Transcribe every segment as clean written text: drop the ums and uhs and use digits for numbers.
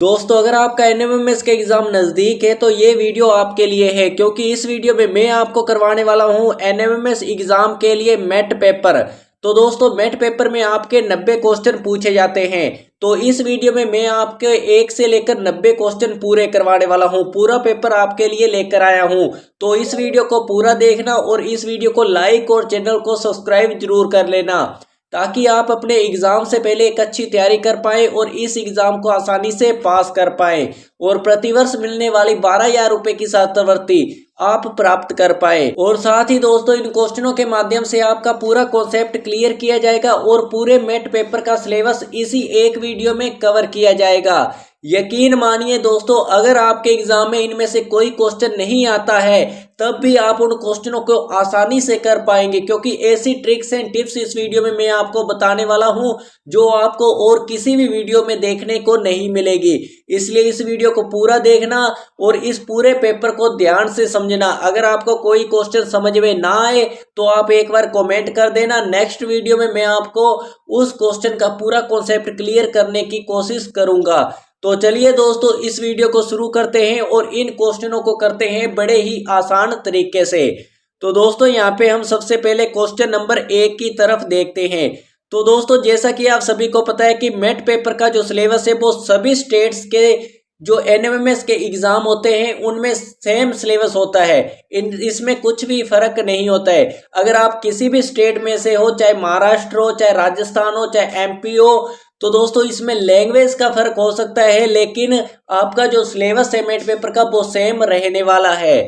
दोस्तों अगर आपका एनएमएमएस का एग्जाम नज़दीक है तो ये वीडियो आपके लिए है, क्योंकि इस वीडियो में मैं आपको करवाने वाला हूँ एनएमएमएस एग्जाम के लिए मेट पेपर। तो दोस्तों मेट पेपर में आपके 90 क्वेश्चन पूछे जाते हैं। तो इस वीडियो में मैं आपके 1 से लेकर 90 क्वेश्चन पूरे करवाने वाला हूँ, पूरा पेपर आपके लिए लेकर आया हूँ। तो इस वीडियो को पूरा देखना और इस वीडियो को लाइक और चैनल को सब्सक्राइब जरूर कर लेना, ताकि आप अपने एग्जाम से पहले एक अच्छी तैयारी कर पाए और इस एग्जाम को आसानी से पास कर पाए और प्रतिवर्ष मिलने वाली 12,000 रुपए की छात्रवृत्ति आप प्राप्त कर पाए। और साथ ही दोस्तों इन क्वेश्चनों के माध्यम से आपका पूरा कॉन्सेप्ट क्लियर किया जाएगा और पूरे मेट पेपर का सिलेबस इसी एक वीडियो में कवर किया जाएगा। यकीन मानिए दोस्तों, अगर आपके एग्जाम में इनमें से कोई क्वेश्चन नहीं आता है तब भी आप उन क्वेश्चनों को आसानी से कर पाएंगे, क्योंकि ऐसी ट्रिक्स एंड टिप्स इस वीडियो में मैं आपको बताने वाला हूं जो आपको और किसी भी वीडियो में देखने को नहीं मिलेगी। इसलिए इस वीडियो को पूरा देखना और इस पूरे पेपर को ध्यान से समझना। अगर आपको कोई क्वेश्चन समझ में ना आए तो आप एक बार कमेंट कर देना, नेक्स्ट वीडियो में मैं आपको उस क्वेश्चन का पूरा कॉन्सेप्ट क्लियर करने की कोशिश करूंगा। तो चलिए दोस्तों इस वीडियो को शुरू करते हैं और इन क्वेश्चनों को करते हैं बड़े ही आसान तरीके से। तो दोस्तों यहाँ पे हम सबसे पहले क्वेश्चन नंबर 1 की तरफ देखते हैं। तो दोस्तों जैसा कि आप सभी को पता है कि मेट पेपर का जो सिलेबस है वो सभी स्टेट्स के जो एनएमएमएस के एग्जाम होते हैं उनमें सेम सिलेबस होता है। इसमें कुछ भी फर्क नहीं होता है। अगर आप किसी भी स्टेट में से हो, चाहे महाराष्ट्र हो, चाहे राजस्थान हो, चाहे एमपी हो, तो दोस्तों इसमें लैंग्वेज का फर्क हो सकता है, लेकिन आपका जो सिलेबस है मेट पेपर का वो सेम रहने वाला है।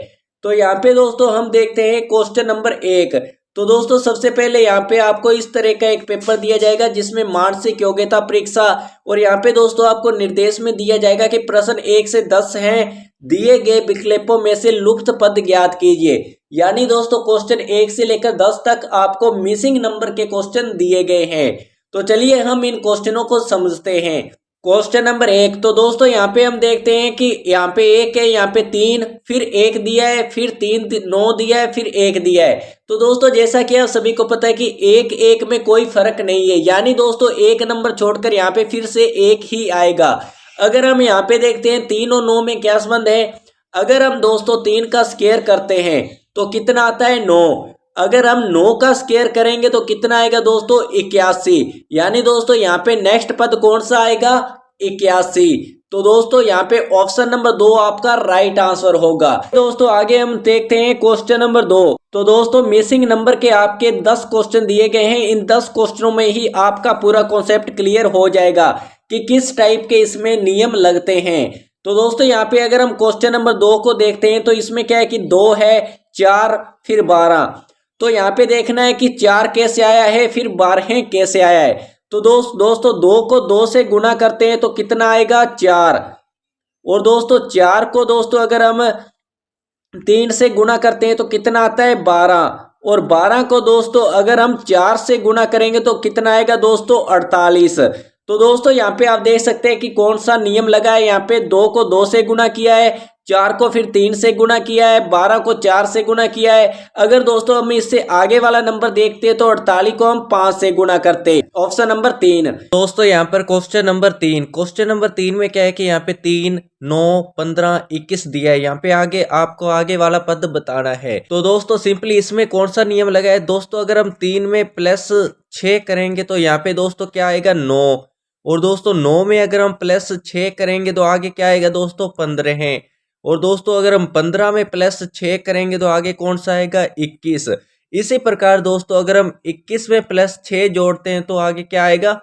तो यहाँ पे दोस्तों हम देखते हैं क्वेश्चन नंबर 1। तो दोस्तों सबसे पहले यहाँ पे आपको इस तरह का एक पेपर दिया जाएगा जिसमें मानसिक योग्यता परीक्षा, और यहाँ पे दोस्तों आपको निर्देश में दिया जाएगा कि प्रश्न 1 से 10 हैं, दिए गए विकल्पों में से लुप्त पद ज्ञात कीजिए। यानी दोस्तों क्वेश्चन 1 से लेकर 10 तक आपको मिसिंग नंबर के क्वेश्चन दिए गए हैं। तो चलिए हम इन क्वेश्चनों को समझते हैं। क्वेश्चन नंबर 1, तो दोस्तों यहाँ पे हम देखते हैं कि यहाँ पे 1 है, यहाँ पे 3, फिर 1 दिया है, फिर 3 9 दिया है, फिर 1 दिया है। तो दोस्तों जैसा कि आप सभी को पता है कि 1 1 में कोई फर्क नहीं है, यानी दोस्तों 1 नंबर छोड़कर यहाँ पे फिर से 1 ही आएगा। अगर हम यहाँ पे देखते हैं 3 और 9 में क्या संबंध है। अगर हम दोस्तों 3 का स्क्वायर करते हैं तो कितना आता है 9। अगर हम 9 का स्क्वायर करेंगे तो कितना आएगा दोस्तों 81। यानी दोस्तों यहाँ पे नेक्स्ट पद कौन सा आएगा 81। तो दोस्तों यहाँ पे ऑप्शन नंबर 2 आपका राइट आंसर होगा। दोस्तों आगे हम देखते हैं क्वेश्चन नंबर 2। तो दोस्तों मिसिंग नंबर के आपके 10 क्वेश्चन दिए गए हैं। इन 10 क्वेश्चनों में ही आपका पूरा कॉन्सेप्ट क्लियर हो जाएगा कि किस टाइप के इसमें नियम लगते हैं। तो दोस्तों यहाँ पे अगर हम क्वेश्चन नंबर 2 को देखते हैं तो इसमें क्या है कि 2 है, 4, फिर 12। तो यहाँ पे देखना है कि 4 कैसे आया है, फिर 12 कैसे आया है। तो दोस्तों 2 को 2 से गुना करते हैं तो कितना आएगा 4। और दोस्तों 4 को दोस्तों अगर हम 3 से गुना करते हैं तो कितना आता है 12। और 12 को दोस्तों अगर हम 4 से गुना करेंगे तो कितना आएगा दोस्तों 48। तो दोस्तों यहाँ पे आप देख सकते हैं कि कौन सा नियम लगा है। यहाँ पे 2 को 2 से गुना किया है, 4 को फिर 3 से गुना किया है, 12 को 4 से गुना किया है। अगर दोस्तों हम इससे आगे वाला नंबर देखते हैं तो 48 को हम 5 से गुना करते हैं। Option number 3। दोस्तों यहाँ पर क्वेश्चन नंबर 3 में क्या है कि यहाँ पे 3 9 15 21 दिया है। यहाँ पे आगे आपको आगे वाला पद बताना है। तो दोस्तों सिंपली इसमें कौन सा नियम लगा है दोस्तों, अगर हम 3 में प्लस 6 करेंगे तो यहाँ पे दोस्तों क्या आएगा 9। और दोस्तों 9 में अगर हम प्लस 6 करेंगे तो आगे क्या आएगा दोस्तों 15 है। और दोस्तों अगर हम 15 में प्लस 6 करेंगे तो आगे कौन सा आएगा 21। इसी प्रकार दोस्तों अगर हम 21 में प्लस 6 जोड़ते हैं तो आगे क्या आएगा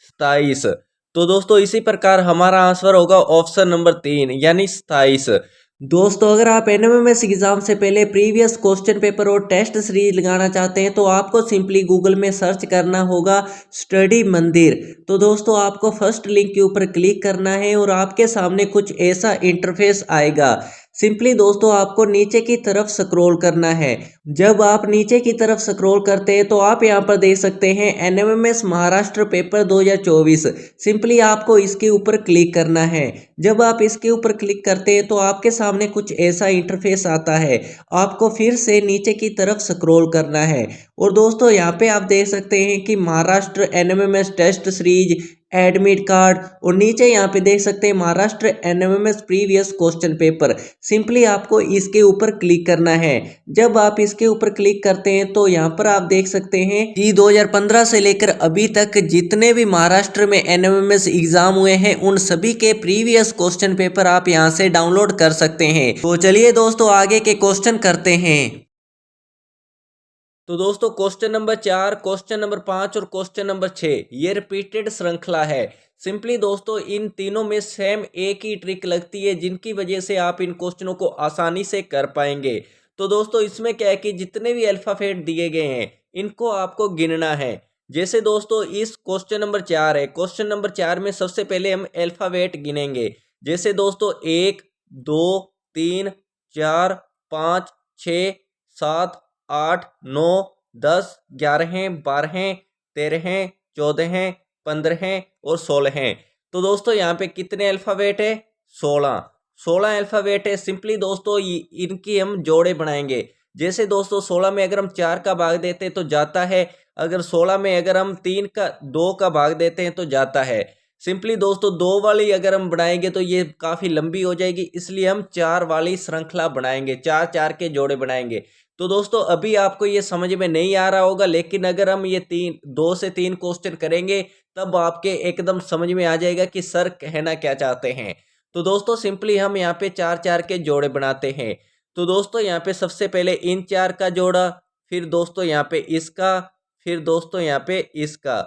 27। तो दोस्तों इसी प्रकार हमारा आंसर होगा ऑप्शन नंबर 3 यानी 27। दोस्तों अगर आप एनएमएमएस एग्जाम से पहले प्रीवियस क्वेश्चन पेपर और टेस्ट सीरीज लगाना चाहते हैं तो आपको सिंपली गूगल में सर्च करना होगा स्टडी मंदिर। तो दोस्तों आपको फर्स्ट लिंक के ऊपर क्लिक करना है और आपके सामने कुछ ऐसा इंटरफेस आएगा। सिंपली दोस्तों आपको नीचे की तरफ स्क्रॉल करना है। जब आप नीचे की तरफ स्क्रॉल करते हैं तो आप यहाँ पर देख सकते हैं एनएमएमएस महाराष्ट्र पेपर 2024। सिंपली आपको इसके ऊपर क्लिक करना है। जब आप इसके ऊपर क्लिक करते हैं तो आपके सामने कुछ ऐसा इंटरफेस आता है। आपको फिर से नीचे की तरफ स्क्रॉल करना है और दोस्तों यहाँ पे आप देख सकते हैं कि Maharashtra NMMS test series admit card और नीचे यहाँ पे देख सकते हैं Maharashtra NMMS previous question paper. Simply आपको इसके ऊपर क्लिक करना है। जब आप इसके ऊपर क्लिक करते हैं तो यहाँ पर आप देख सकते हैं कि 2015 से लेकर अभी तक जितने भी महाराष्ट्र में एनएमएमएस एग्जाम हुए हैं उन सभी के प्रीवियस क्वेश्चन पेपर आप यहाँ से डाउनलोड कर सकते हैं। तो चलिए दोस्तों आगे के क्वेश्चन करते हैं। तो दोस्तों क्वेश्चन नंबर 4, क्वेश्चन नंबर 5 और क्वेश्चन नंबर 6 ये रिपीटेड श्रृंखला है। सिंपली दोस्तों इन तीनों में सेम एक ही ट्रिक लगती है जिनकी वजह से आप इन क्वेश्चनों को आसानी से कर पाएंगे। तो दोस्तों इसमें क्या है कि जितने भी अल्फ़ाबेट दिए गए हैं इनको आपको गिनना है। जैसे दोस्तों इस क्वेश्चन नंबर 4 है, क्वेश्चन नंबर 4 में सबसे पहले हम अल्फ़ाबेट गिनेंगे। जैसे दोस्तों 1 2 3 4 5 6 7 8 9 10 11 12 13 14 15 और 16। तो दोस्तों यहाँ पे कितने अल्फ़ाबेट है? 16 अल्फ़ाबेट है। सिंपली दोस्तों इनकी हम जोड़े बनाएंगे। जैसे दोस्तों 16 में अगर हम 4 का भाग देते हैं तो जाता है, अगर 16 में अगर हम 2 का भाग देते हैं तो जाता है। सिंपली दोस्तों 2 वाली अगर हम बनाएंगे तो ये काफ़ी लंबी हो जाएगी, इसलिए हम 4 वाली श्रृंखला बनाएंगे, 4 के जोड़े बनाएंगे। तो दोस्तों अभी आपको ये समझ में नहीं आ रहा होगा, लेकिन अगर हम ये 2 से 3 क्वेश्चन करेंगे तब आपके एकदम समझ में आ जाएगा कि सर कहना क्या चाहते हैं। तो दोस्तों सिंपली हम यहाँ पे 4 के जोड़े बनाते हैं। तो दोस्तों यहाँ पे सबसे पहले इन 4 का जोड़ा, फिर दोस्तों यहाँ पे इसका, फिर दोस्तों यहाँ पे इसका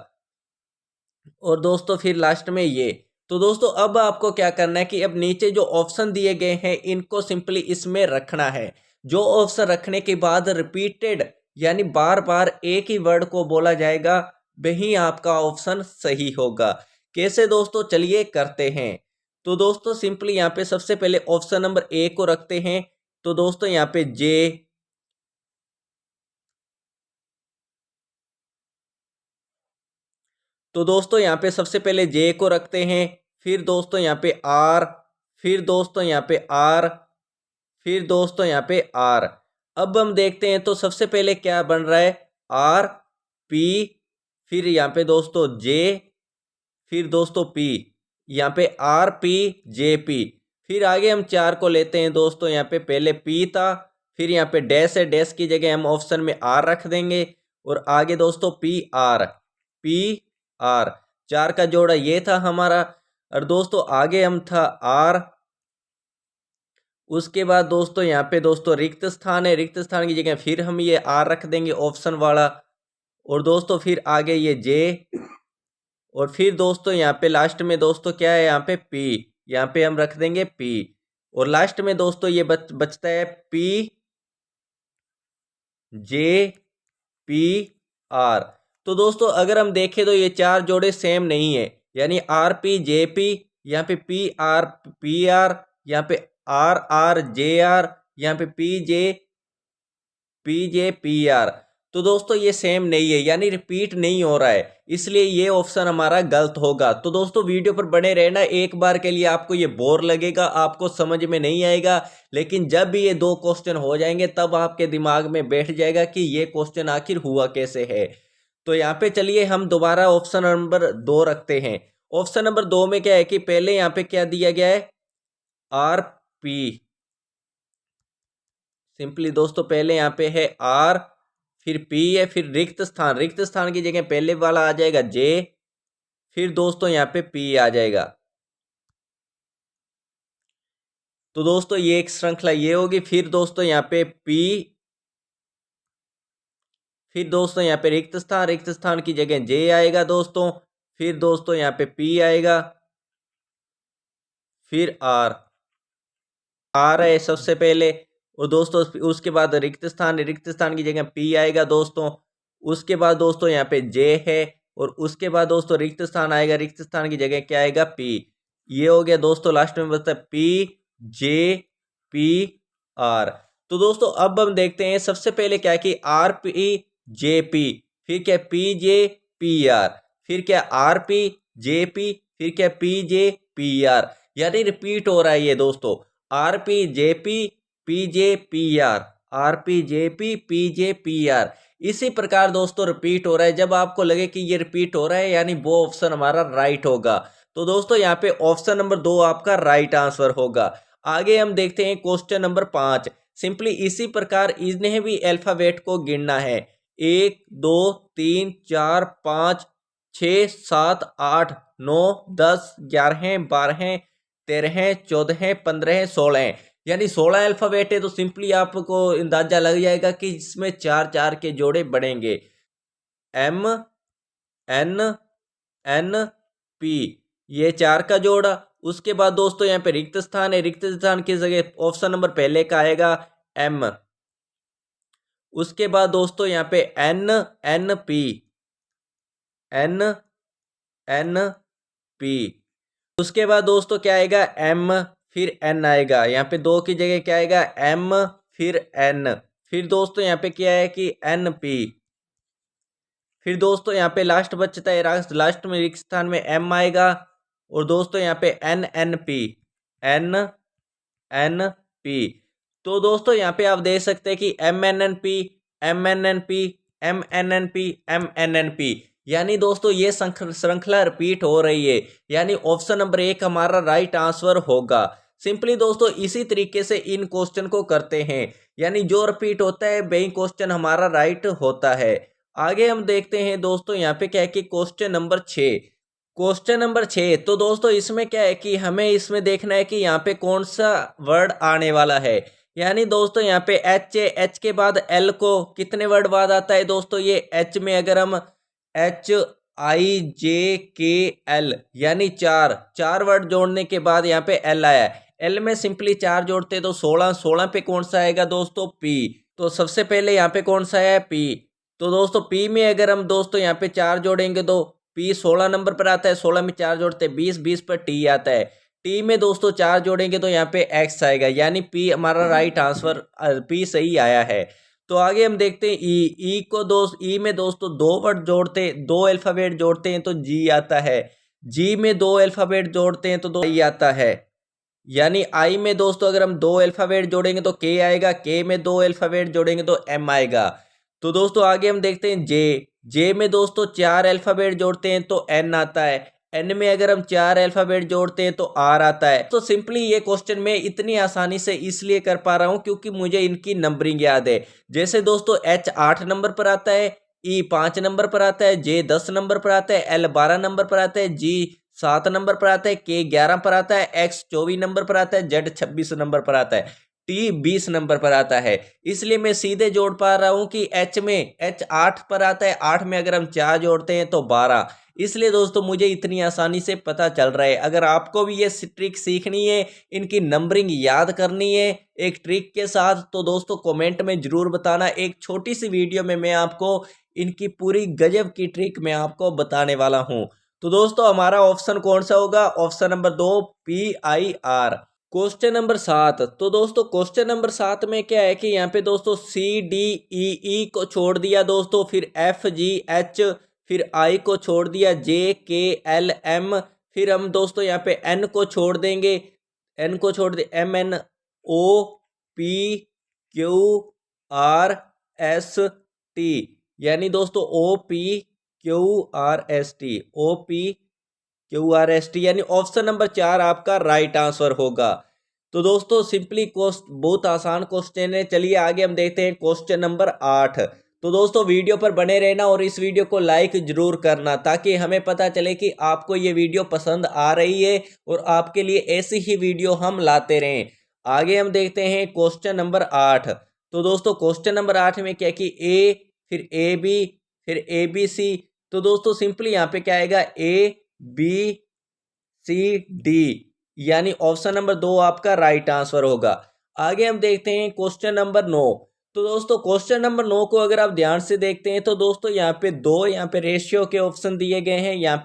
और दोस्तों फिर लास्ट में ये। तो दोस्तों अब आपको क्या करना है कि अब नीचे जो ऑप्शन दिए गए हैं इनको सिंपली इसमें रखना है। जो ऑप्शन रखने के बाद रिपीटेड यानी बार बार एक ही वर्ड को बोला जाएगा, वही आपका ऑप्शन सही होगा। कैसे दोस्तों, चलिए करते हैं। तो दोस्तों सिंपली यहाँ पे सबसे पहले ऑप्शन नंबर ए को रखते हैं। तो दोस्तों यहाँ पे जे, तो दोस्तों यहाँ पे सबसे पहले जे को रखते हैं, फिर दोस्तों यहाँ पे आर, फिर दोस्तों यहाँ पे आर, फिर दोस्तों यहाँ पे आर। अब हम देखते हैं तो सबसे पहले क्या बन रहा है, आर पी, फिर यहाँ पे दोस्तों जे, फिर दोस्तों पी, यहाँ पे आर पी जे पी। फिर आगे हम 4 को लेते हैं दोस्तों, यहाँ पे पहले पी था, फिर यहाँ पे डैश है, डैश की जगह हम ऑप्शन में आर रख देंगे और आगे दोस्तों पी आर, पी आर। 4 का जोड़ा ये था हमारा। और दोस्तों आगे हम था आर, उसके बाद दोस्तों यहाँ पे दोस्तों रिक्त स्थान है, रिक्त स्थान की जगह फिर हम ये आर रख देंगे ऑप्शन वाला और दोस्तों फिर आगे ये जे और फिर दोस्तों यहाँ पे लास्ट में दोस्तों क्या है, यहाँ पे पी, यहाँ पे हम रख देंगे पी और लास्ट में दोस्तों ये बचता है पी जे पी आर। तो दोस्तों अगर हम देखें तो ये 4 जोड़े सेम नहीं है, यानी आर पी जे पी, यहाँ पे पी आर, यहाँ पे आर आर जे आर, यहाँ पे पी जे पी आर। तो दोस्तों ये सेम नहीं है, यानी रिपीट नहीं हो रहा है, इसलिए ये ऑप्शन हमारा गलत होगा। तो दोस्तों वीडियो पर बने रहना। एक बार के लिए आपको ये बोर लगेगा, आपको समझ में नहीं आएगा, लेकिन जब भी ये 2 क्वेश्चन हो जाएंगे तब आपके दिमाग में बैठ जाएगा कि ये क्वेश्चन आखिर हुआ कैसे है। तो यहाँ पे चलिए हम दोबारा ऑप्शन नंबर 2 रखते हैं। ऑप्शन नंबर 2 में क्या है कि पहले यहाँ पे क्या दिया गया है, आर पी। सिंपली दोस्तों पहले यहाँ पे है आर, फिर पी है, फिर रिक्त स्थान, रिक्त स्थान की जगह पहले वाला आ जाएगा जे, फिर दोस्तों यहाँ पे पी आ जाएगा। तो दोस्तों ये एक श्रृंखला ये होगी। फिर दोस्तों यहाँ पे पी, फिर दोस्तों यहाँ पे रिक्त स्थान, रिक्त स्थान की जगह जे आएगा दोस्तों, फिर दोस्तों यहाँ पे पी आएगा, फिर आर है सबसे पहले और दोस्तों उसके बाद रिक्त स्थान की जगह पी आएगा दोस्तों, उसके बाद दोस्तों यहाँ पे जे है और उसके बाद दोस्तों रिक्त स्थान आएगा, रिक्त स्थान की जगह क्या आएगा, पी। ये हो गया दोस्तों, लास्ट में बचता है पी जे पी आर। तो दोस्तों अब हम देखते हैं सबसे पहले क्या कि आर पी जे पी, फिर क्या पी जे पी आर, फिर क्या आर पी जे पी, फिर क्या पी जे पी आर, यानी रिपीट हो रहा है ये दोस्तों, R P J P J P R, R P J P J P R. इसी प्रकार दोस्तों रिपीट हो रहा है। जब आपको लगे कि ये रिपीट हो रहा है यानी वो ऑप्शन हमारा राइट होगा। तो दोस्तों यहाँ पे ऑप्शन नंबर 2 आपका राइट आंसर होगा। आगे हम देखते हैं क्वेश्चन नंबर 5। सिंपली इसी प्रकार इन्हें भी अल्फाबेट को गिनना है। 1 2 3 4 5 6 7 8 9 10 11 12 13 14 15 16 यानी 16 अल्फाबेट है। तो सिंपली आपको अंदाजा लग जाएगा कि इसमें 4 4 के जोड़े बढ़ेंगे। M N N P ये 4 का जोड़ा। उसके बाद दोस्तों यहाँ पे रिक्त स्थान है। रिक्त स्थान की जगह ऑप्शन नंबर पहले का आएगा M। उसके बाद दोस्तों यहाँ पे N P। उसके बाद दोस्तों क्या आएगा M फिर N आएगा। यहाँ पे 2 की जगह क्या आएगा M फिर N। फिर दोस्तों यहाँ पे क्या है कि NP। फिर दोस्तों यहाँ पे लास्ट बचता है लास्ट में रिक्त स्थान में M आएगा। और दोस्तों यहाँ पे NNP। तो दोस्तों यहाँ पे आप देख सकते हैं कि MNNP यानी दोस्तों ये श्रृंखला रिपीट हो रही है। यानी ऑप्शन नंबर 1 हमारा राइट आंसर होगा। सिंपली दोस्तों इसी तरीके से इन क्वेश्चन को करते हैं। यानी जो रिपीट होता है वही क्वेश्चन हमारा राइट होता है। आगे हम देखते हैं दोस्तों यहाँ पे क्या है कि क्वेश्चन नंबर 6। तो दोस्तों इसमें क्या है कि हमें इसमें देखना है कि यहाँ पे कौन सा वर्ड आने वाला है। यानी दोस्तों यहाँ पे एच के बाद एल को कितने वर्ड बाद आता है दोस्तों। ये एच में अगर हम HIJKL यानी 4 वर्ड जोड़ने के बाद यहाँ पे एल आया। एल में सिंपली 4 जोड़ते तो 16 पे कौन सा आएगा दोस्तों P। तो सबसे पहले यहाँ पे कौन सा है P। तो दोस्तों P में अगर हम दोस्तों यहाँ पे 4 जोड़ेंगे तो P 16 नंबर पर आता है। 16 में 4 जोड़ते 20 पर T आता है। T में दोस्तों 4 जोड़ेंगे तो यहाँ पे X आएगा। यानी P हमारा राइट आंसर P सही आया है। तो आगे हम देखते हैं ई में दोस्तों 2 वर्ड जोड़ते 2 अल्फाबेट जोड़ते हैं तो G आता है। G में 2 अल्फाबेट जोड़ते हैं तो 2 I आता है। यानी I में दोस्तों अगर हम 2 अल्फाबेट जोड़ेंगे तो K आएगा। K में 2 अल्फाबेट जोड़ेंगे तो M आएगा। तो दोस्तों आगे हम देखते हैं जे में दोस्तों 4 अल्फाबेट जोड़ते हैं तो N आता है। N में अगर हम 4 अल्फाबेट जोड़ते हैं तो R आता है। तो सिंपली ये क्वेश्चन मैं इतनी आसानी से इसलिए कर पा रहा हूं क्योंकि मुझे इनकी नंबरिंग याद है। जैसे दोस्तों H 8 नंबर पर आता है, E 5 नंबर पर आता है, J 10 नंबर पर आता है, L 12 नंबर पर आता है, G 7 नंबर पर आता है, K 11 पर आता है, X 24 नंबर पर आता है, Z 26 नंबर पर आता है, T 20 नंबर पर आता है। इसलिए मैं सीधे जोड़ पा रहा हूं कि H 8 पर आता है। 8 में अगर हम 4 जोड़ते हैं तो 12। इसलिए दोस्तों मुझे इतनी आसानी से पता चल रहा है। अगर आपको भी ये ट्रिक सीखनी है, इनकी नंबरिंग याद करनी है एक ट्रिक के साथ, तो दोस्तों कमेंट में जरूर बताना। एक छोटी सी वीडियो में मैं आपको इनकी पूरी गजब की ट्रिक मैं आपको बताने वाला हूं। तो दोस्तों हमारा ऑप्शन कौन सा होगा। Option number 2 PIR। Question number 7। तो दोस्तों क्वेश्चन नंबर 7 में क्या है कि यहाँ पे दोस्तों CDEE को छोड़ दिया दोस्तों, फिर FGH, फिर I को छोड़ दिया, JKLM, फिर हम दोस्तों यहाँ पे N को छोड़ देंगे, N को छोड़ दे MNOPQRST यानी दोस्तों OPQRST यानी ऑप्शन नंबर 4 आपका राइट आंसर होगा। तो दोस्तों सिंपली बहुत आसान क्वेश्चन है। चलिए आगे हम देखते हैं क्वेश्चन नंबर 8। तो दोस्तों वीडियो पर बने रहना और इस वीडियो को लाइक जरूर करना ताकि हमें पता चले कि आपको ये वीडियो पसंद आ रही है और आपके लिए ऐसी ही वीडियो हम लाते रहें। आगे हम देखते हैं क्वेश्चन नंबर 8। तो दोस्तों क्वेश्चन नंबर 8 में क्या कि A फिर AB फिर ABC। तो दोस्तों सिंपली यहाँ पे क्या आएगा ABCD यानी ऑप्शन नंबर 2 आपका राइट आंसर होगा। आगे हम देखते हैं क्वेश्चन नंबर 9। तो दोस्तों क्वेश्चन नंबर 9 को अगर आप ध्यान से देखते हैं तो दोस्तों यहाँ पे 2 यहाँ पे रेशियो के ऑप्शन दिए गए हैं। यहाँ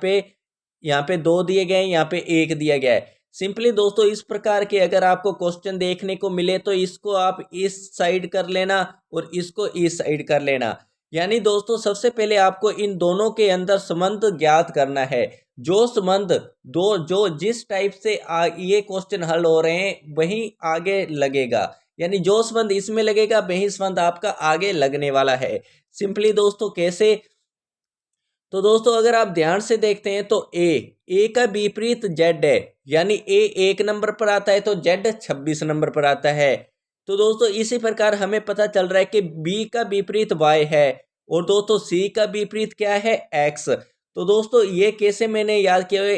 पे 2 दिए गए हैं, यहाँ पे 1 दिया गया है। सिंपली दोस्तों इस प्रकार के अगर आपको क्वेश्चन देखने को मिले तो इसको आप इस साइड कर लेना और इसको इस साइड कर लेना। यानी दोस्तों सबसे पहले आपको इन दोनों के अंदर संबंध ज्ञात करना है। जो संबंध जो जिस टाइप से ये क्वेश्चन हल हो रहे हैं वही आगे लगेगा। यानी जोशवंत इसमें लगेगा, बहिष्वंत आपका आगे लगने वाला है। सिंपली दोस्तों कैसे, तो दोस्तों अगर आप ध्यान से देखते हैं तो ए का विपरीत जेड है, यानी ए 1 नंबर पर आता है तो जेड 26 नंबर पर आता है। तो दोस्तों इसी प्रकार हमें पता चल रहा है कि बी का विपरीत वाई है, और दोस्तों सी का विपरीत क्या है, एक्स। तो दोस्तों ये कैसे मैंने याद किया है,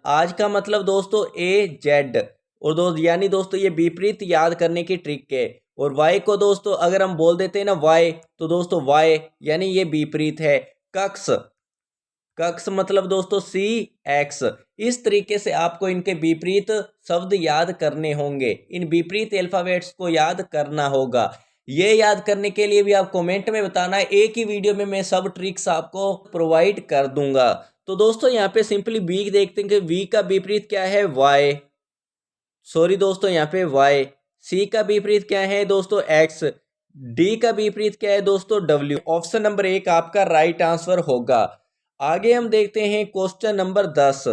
आज का मतलब दोस्तों ए जेड, और दोस्त यानी दोस्तों ये विपरीत याद करने की ट्रिक है। और y को दोस्तों अगर हम बोल देते हैं ना y, तो दोस्तों y यानी ये विपरीत है। कक्ष मतलब दोस्तों सी एक्स। इस तरीके से आपको इनके विपरीत शब्द याद करने होंगे, इन विपरीत अल्फाबेट्स को याद करना होगा। ये याद करने के लिए भी आप कमेंट में बताना, एक ही वीडियो में मैं सब ट्रिक्स आपको प्रोवाइड कर दूंगा। तो दोस्तों यहाँ पे सिंपली वी देखते हैं कि वी का विपरीत क्या है, वाई, सॉरी दोस्तों यहाँ पे वाई। सी का विपरीत क्या है दोस्तों, एक्स। डी का विपरीत क्या है दोस्तों, डब्ल्यू। ऑप्शन नंबर 1 आपका राइट आंसर होगा। आगे हम देखते हैं क्वेश्चन नंबर 10।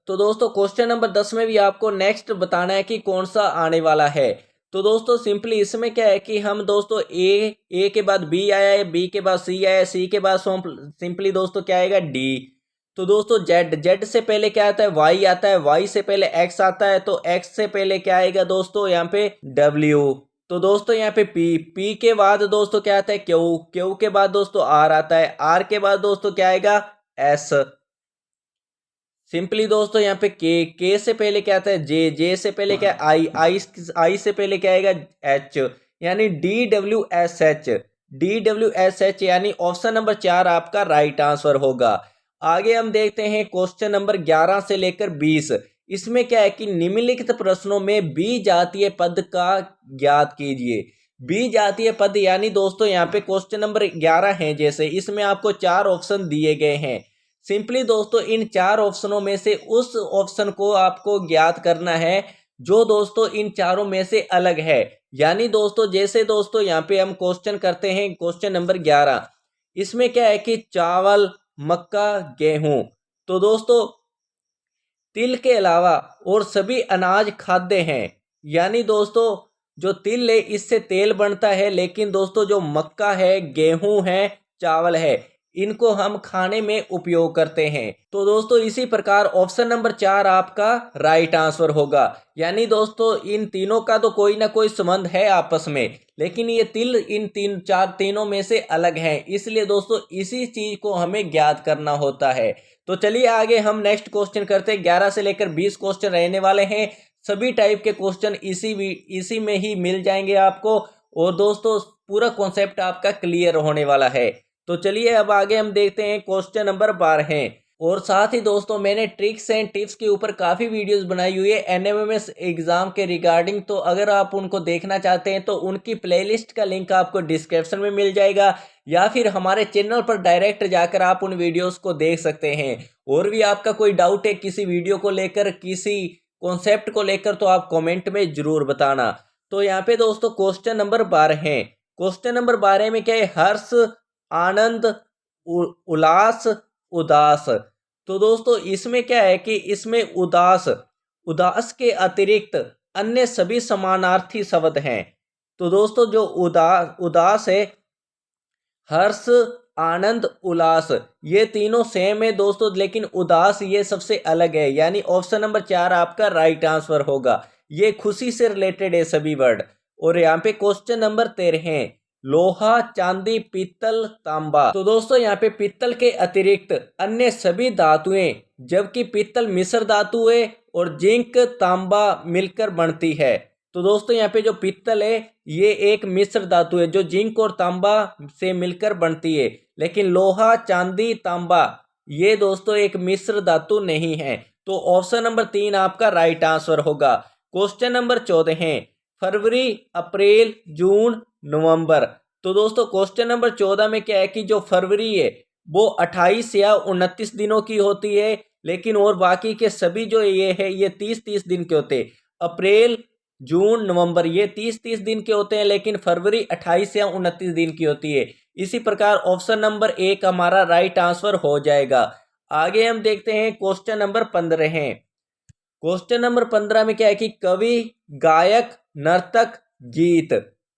तो दोस्तों क्वेश्चन नंबर 10 में भी आपको नेक्स्ट बताना है कि कौन सा आने वाला है। तो दोस्तों सिंपली इसमें क्या है कि हम दोस्तों ए के बाद बी आया है, बी के बाद सी आया है, सी के बाद सिंपली दोस्तों क्या आएगा, डी। तो दोस्तों जेड से पहले क्या आता है, वाई आता है, वाई से पहले एक्स आता है, तो एक्स से पहले क्या आएगा दोस्तों यहाँ पे, डब्ल्यू। तो दोस्तों यहाँ पे पी के बाद दोस्तों क्या आता है, क्यू के बाद दोस्तों आर आता है, आर के बाद दोस्तों क्या आएगा, एस। सिंपली दोस्तों यहाँ पे के से पहले क्या आता है, जे से पहले क्या, आई से पहले क्या आएगा, एच, यानी डी डब्ल्यू एस एच, यानी ऑप्शन नंबर 4 आपका राइट आंसर होगा। आगे हम देखते हैं क्वेश्चन नंबर 11 से लेकर 20। इसमें क्या है कि निम्नलिखित प्रश्नों में बी जातीय पद का ज्ञात कीजिए। बी जातीय पद यानी दोस्तों यहाँ पे क्वेश्चन नंबर 11 है, जैसे इसमें आपको 4 ऑप्शन दिए गए हैं। सिंपली दोस्तों इन 4 ऑप्शनों में से उस ऑप्शन को आपको ज्ञात करना है जो दोस्तों इन चारों में से अलग है। यानी दोस्तों जैसे दोस्तों यहाँ पे हम क्वेश्चन करते हैं क्वेश्चन नंबर 11, इसमें क्या है कि चावल, मक्का, गेहूं। तो दोस्तों तिल के अलावा और सभी अनाज खाद्य हैं, यानी दोस्तों जो तिल है इससे तेल बनता है, लेकिन दोस्तों जो मक्का है, गेहूं है, चावल है, इनको हम खाने में उपयोग करते हैं। तो दोस्तों इसी प्रकार ऑप्शन नंबर 4 आपका राइट आंसर होगा। यानी दोस्तों इन तीनों का तो कोई ना कोई संबंध है आपस में, लेकिन ये तिल इन तीनों में से अलग हैं, इसलिए दोस्तों इसी चीज को हमें ज्ञात करना होता है। तो चलिए आगे हम नेक्स्ट क्वेश्चन करते हैं। 11 से लेकर 20 क्वेश्चन रहने वाले हैं, सभी टाइप के क्वेश्चन इसी में ही मिल जाएंगे आपको, और दोस्तों पूरा कॉन्सेप्ट आपका क्लियर होने वाला है। तो चलिए अब आगे हम देखते हैं क्वेश्चन नंबर 12। और साथ ही दोस्तों मैंने ट्रिक्स एंड टिप्स के ऊपर काफ़ी वीडियोस बनाई हुई है एनएमएमएस एग्जाम के रिगार्डिंग, तो अगर आप उनको देखना चाहते हैं तो उनकी प्लेलिस्ट का लिंक आपको डिस्क्रिप्शन में मिल जाएगा, या फिर हमारे चैनल पर डायरेक्ट जाकर आप उन वीडियोस को देख सकते हैं। और भी आपका कोई डाउट है किसी वीडियो को लेकर, किसी कॉन्सेप्ट को लेकर, तो आप कॉमेंट में जरूर बताना। तो यहाँ पे दोस्तों क्वेश्चन नंबर 12 है। क्वेश्चन नंबर 12 में क्या है, हर्ष, आनंद, उल्लास, उदास। तो दोस्तों इसमें क्या है कि इसमें उदास के अतिरिक्त अन्य सभी समानार्थी शब्द हैं। तो दोस्तों जो उदास है, हर्ष, आनंद, उल्लास, ये तीनों सेम है दोस्तों, लेकिन उदास ये सबसे अलग है, यानी ऑप्शन नंबर 4 आपका राइट आंसर होगा। ये खुशी से रिलेटेड है सभी वर्ड। और यहाँ पे क्वेश्चन नंबर 13 है, लोहा, चांदी, पीतल, तांबा। तो दोस्तों यहाँ पे पीतल के अतिरिक्त अन्य सभी धातुएं, जबकि पीतल मिश्र धातु है और जिंक, तांबा मिलकर बनती है। तो दोस्तों यहाँ पे जो पीतल है ये एक मिश्र धातु है जो जिंक और तांबा से मिलकर बनती है, लेकिन लोहा, चांदी, तांबा ये दोस्तों एक मिश्र धातु नहीं है। तो ऑप्शन नंबर 3 आपका राइट आंसर होगा। क्वेश्चन नंबर 14 है, फरवरी, अप्रैल, जून, नवंबर। तो दोस्तों क्वेश्चन नंबर 14 में क्या है कि जो फरवरी है वो 28 या 29 दिनों की होती है, लेकिन और बाकी के सभी जो ये है ये 30-30 दिन के होते हैं। अप्रैल, जून, नवंबर ये 30-30 दिन के होते हैं, लेकिन फरवरी 28 या 29 दिन की होती है। इसी प्रकार ऑप्शन नंबर 1 हमारा राइट आंसर हो जाएगा। आगे हम देखते हैं क्वेश्चन नंबर 15 है। क्वेश्चन नंबर 15 में क्या है कि कवि, गायक, नर्तक, गीत।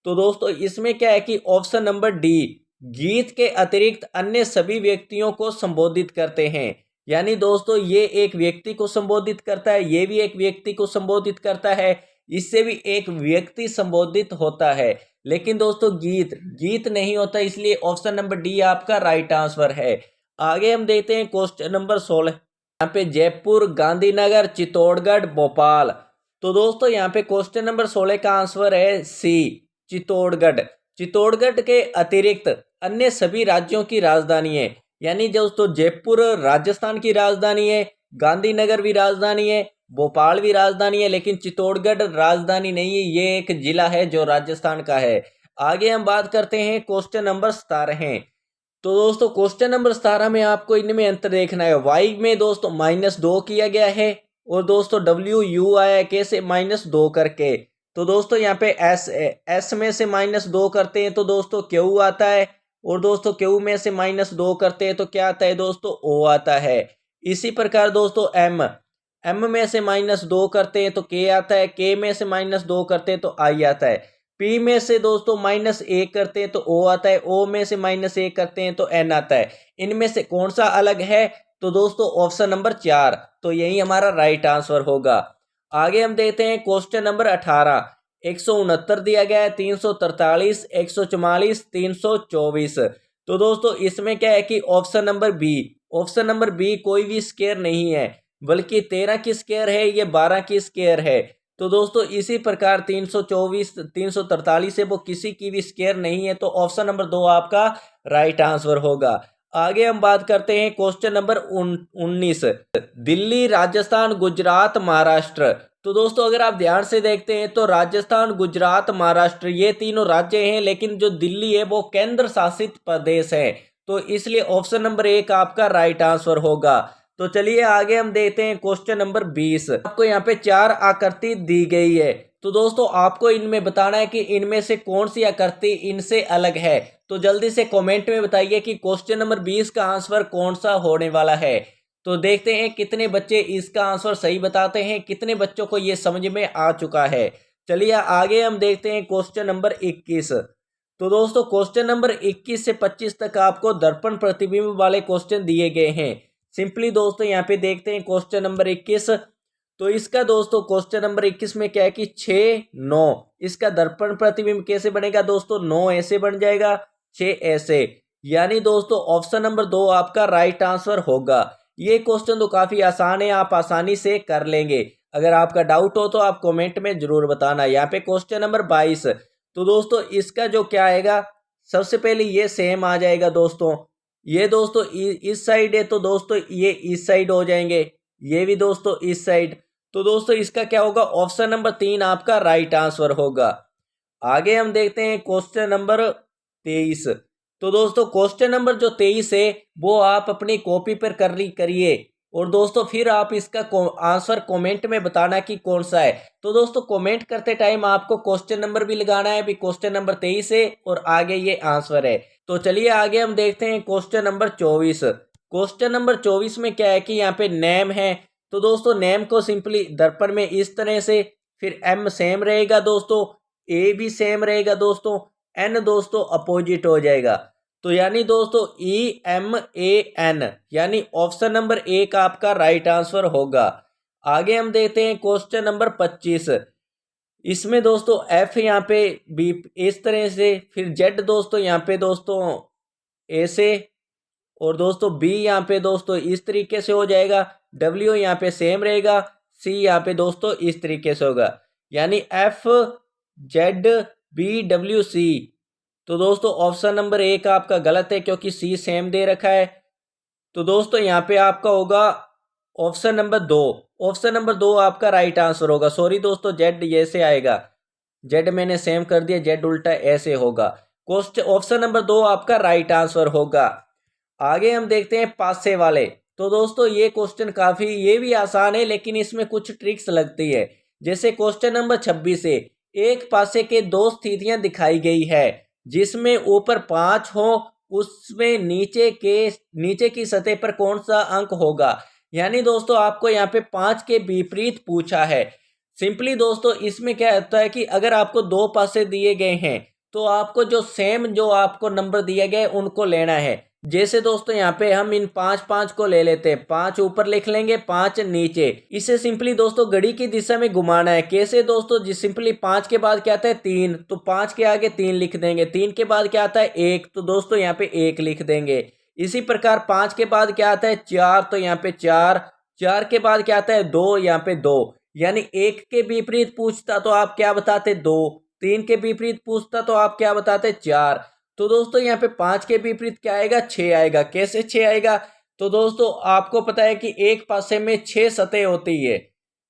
तो दोस्तों इसमें क्या है कि ऑप्शन नंबर डी, गीत के अतिरिक्त अन्य सभी व्यक्तियों को संबोधित करते हैं। यानी दोस्तों ये एक व्यक्ति को संबोधित करता है, ये भी एक व्यक्ति को संबोधित करता है, इससे भी एक व्यक्ति संबोधित होता है। लेकिन दोस्तों गीत गीत नहीं होता, इसलिए ऑप्शन नंबर डी आपका राइट आंसर है। आगे हम देखते हैं क्वेश्चन नंबर 16। यहाँ पे जयपुर, गांधीनगर, चित्तौड़गढ़, भोपाल। तो दोस्तों यहाँ पे क्वेश्चन नंबर 16 का आंसर है सी, चित्तौड़गढ़। चित्तौड़गढ़ के अतिरिक्त अन्य सभी राज्यों की राजधानी है। यानी दोस्तों जयपुर राजस्थान की राजधानी है, गांधीनगर भी राजधानी है, भोपाल भी राजधानी है, लेकिन चित्तौड़गढ़ राजधानी नहीं है, ये एक जिला है जो राजस्थान का है। आगे हम बात करते हैं क्वेश्चन नंबर 17। तो दोस्तों क्वेश्चन नंबर 17 में आपको इनमें अंतर देखना है। वाई में दोस्तों -2 किया गया है और दोस्तों डब्ल्यू यू आया है कैसे, -2 करके। तो दोस्तों यहाँ पे एस में से -2 करते हैं तो दोस्तों क्यू आता है, और दोस्तों क्यू में से -2 करते हैं तो क्या आता है दोस्तों, ओ आता है। इसी प्रकार दोस्तों एम में से -2 करते हैं तो के आता है, के में से -2 करते हैं तो आई आता है, पी में से दोस्तों -1 करते हैं तो ओ आता है, ओ में से -1 करते हैं तो एन आता है। इनमें से कौन सा अलग है, तो दोस्तों ऑप्शन नंबर 4, तो यही हमारा राइट आंसर होगा। आगे हम देखते हैं क्वेश्चन नंबर 18। 169 दिया गया है, 343, 144, 324। तो दोस्तों इसमें क्या है कि ऑप्शन नंबर बी कोई भी स्क्वायर नहीं है, बल्कि 13 की स्क्वायर है, ये 12 की स्क्वायर है। तो दोस्तों इसी प्रकार 324, 343 है वो किसी की भी स्क्वायर नहीं है, तो ऑप्शन नंबर 2 आपका राइट आंसर होगा। आगे हम बात करते हैं क्वेश्चन नंबर 19। दिल्ली, राजस्थान, गुजरात, महाराष्ट्र। तो दोस्तों अगर आप ध्यान से देखते हैं तो राजस्थान, गुजरात, महाराष्ट्र ये तीनों राज्य हैं, लेकिन जो दिल्ली है वो केंद्र शासित प्रदेश है, तो इसलिए ऑप्शन नंबर 1 आपका राइट आंसर होगा। तो चलिए आगे हम देखते हैं क्वेश्चन नंबर 20। आपको यहाँ पे 4 आकृति दी गई है, तो दोस्तों आपको इनमें बताना है कि इनमें से कौन सी आकृति इनसे अलग है। तो जल्दी से कमेंट में बताइए कि क्वेश्चन नंबर 20 का आंसर कौन सा होने वाला है। तो देखते हैं कितने बच्चे इसका आंसर सही बताते हैं, कितने बच्चों को ये समझ में आ चुका है। चलिए आगे हम देखते हैं क्वेश्चन नंबर 21। तो दोस्तों क्वेश्चन नंबर 21 से 25 तक आपको दर्पण प्रतिबिंब वाले क्वेश्चन दिए गए हैं। सिंपली दोस्तों यहाँ पे देखते हैं क्वेश्चन नंबर 21। तो इसका दोस्तों क्वेश्चन नंबर 21 में क्या है कि 6, 9, इसका दर्पण प्रतिबिंब कैसे बनेगा दोस्तों, 9 ऐसे बन जाएगा, 6 ऐसे। यानी दोस्तों ऑप्शन नंबर 2 आपका राइट आंसर होगा। ये क्वेश्चन तो काफी आसान है, आप आसानी से कर लेंगे। अगर आपका डाउट हो तो आप कमेंट में जरूर बताना। यहाँ पे क्वेश्चन नंबर 22। तो दोस्तों इसका जो क्या आएगा, सबसे पहले ये सेम आ जाएगा दोस्तों, ये दोस्तों इस साइड है तो दोस्तों ये इस साइड हो जाएंगे, ये भी दोस्तों इस साइड। तो दोस्तों इसका क्या होगा, ऑप्शन नंबर 3 आपका राइट आंसर होगा। आगे हम देखते हैं क्वेश्चन नंबर 23। तो दोस्तों क्वेश्चन नंबर जो 23 है वो आप अपनी कॉपी पर करिए, और दोस्तों फिर आप इसका आंसर कमेंट में बताना कि कौन सा है। तो दोस्तों कमेंट करते टाइम आपको क्वेश्चन नंबर भी लगाना है, भी क्वेश्चन नंबर 23 है और आगे ये आंसर है। तो चलिए आगे हम देखते हैं क्वेश्चन नंबर 24। क्वेश्चन नंबर 24 में क्या है कि यहाँ पे नेम है, तो दोस्तों नेम को सिंपली दर्पण में इस तरह से, फिर एम सेम रहेगा दोस्तों, ए भी सेम रहेगा दोस्तों, एन दोस्तों अपोजिट हो जाएगा। तो यानी दोस्तों EMAN, यानी ऑप्शन नंबर 1 आपका राइट आंसर होगा। आगे हम देखते हैं क्वेश्चन नंबर 25। इसमें दोस्तों F यहाँ पे बी इस तरह से, फिर Z दोस्तों यहाँ पे दोस्तों ऐसे, और दोस्तों B यहाँ पे दोस्तों इस तरीके से हो जाएगा, W यहाँ पे सेम रहेगा, C यहाँ पे दोस्तों इस तरीके से होगा, यानी FZBWC। तो दोस्तों ऑप्शन नंबर 1 आपका गलत है क्योंकि C सेम दे रखा है। तो दोस्तों यहाँ पे आपका होगा ऑप्शन नंबर 2। ऑप्शन नंबर 2 आपका राइट आंसर होगा। सॉरी दोस्तों, Z ऐसे आएगा, Z मैंने सेम कर दिया, Z उल्टा ऐसे होगा। क्वेश्चन ऑप्शन नंबर 2 आपका राइट आंसर होगा। आगे हम देखते हैं पासे वाले। तो दोस्तों ये क्वेश्चन काफी, ये भी आसान है लेकिन इसमें कुछ ट्रिक्स लगती है। जैसे क्वेश्चन नंबर 26 से, एक पासे के 2 स्थितियां दिखाई गई है, जिसमें ऊपर 5 हो, उसमें नीचे की सतह पर कौन सा अंक होगा। यानी दोस्तों आपको यहाँ पे 5 के विपरीत पूछा है। सिंपली दोस्तों इसमें क्या होता है कि अगर आपको 2 पासे दिए गए हैं तो आपको जो सेम जो आपको नंबर दिए गए उनको लेना है। जैसे दोस्तों यहाँ पे हम इन 5 को ले लेते हैं, 5 ऊपर लिख लेंगे, 5 नीचे। इसे सिंपली दोस्तों घड़ी की दिशा में घुमाना है। कैसे दोस्तों, जी सिंपली 5 के बाद क्या आता है 3, तो 5 के आगे 3 लिख देंगे। 3 के बाद क्या आता है 1, तो दोस्तों यहाँ पे 1 लिख देंगे। इसी प्रकार 5 के बाद क्या आता है 4, तो यहाँ पे 4। 4 के बाद क्या आता है 2, यहाँ पे 2। यानी 1 के विपरीत पूछता तो आप क्या बताते 2, 3 के विपरीत पूछता तो आप क्या बताते 4। तो दोस्तों यहाँ पे 5 के विपरीत क्या आएगा 6 आएगा। कैसे 6 आएगा, तो दोस्तों आपको पता है कि एक पासे में 6 सतह होती है।